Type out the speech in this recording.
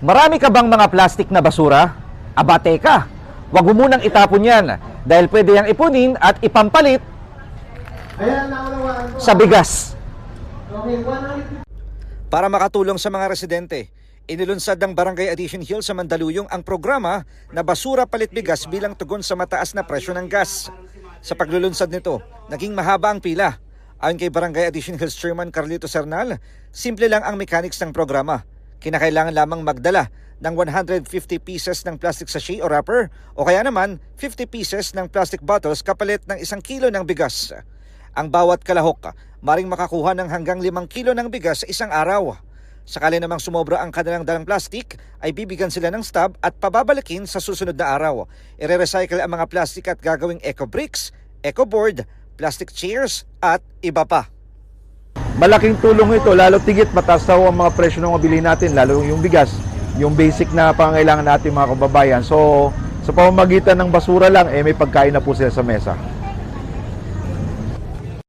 Marami ka bang mga plastik na basura? Aba teka, wag mo munang itapon yan dahil pwede yang ipunin at ipampalit sa bigas. Para makatulong sa mga residente, inilunsad ng Barangay Addition Hill sa Mandaluyong ang programa na Basura Palit Bigas bilang tugon sa mataas na presyo ng gas. Sa paglulunsad nito, naging mahaba ang pila. Ayon kay Barangay Addition Hills Chairman Carlito Sernal, simple lang ang mechanics ng programa. Kinakailangan lamang magdala ng 150 pieces ng plastic sachet o wrapper o kaya naman 50 pieces ng plastic bottles kapalit ng 1 kilo ng bigas. Ang bawat kalahok maring makakuha ng hanggang 5 kilo ng bigas sa isang araw. Sakali namang sumobra ang kanilang dalang plastic ay bibigyan sila ng stub at pababalikin sa susunod na araw. Ire-recycle ang mga plastic at gagawing eco bricks, eco board, plastic chairs at iba pa. Malaking tulong ito, lalo tigit mataas daw ang mga presyo ng mabili natin, lalo yung bigas, yung basic na pangangailangan natin mga kababayan. So sa pamamagitan ng basura lang, may pagkain na po sila sa mesa.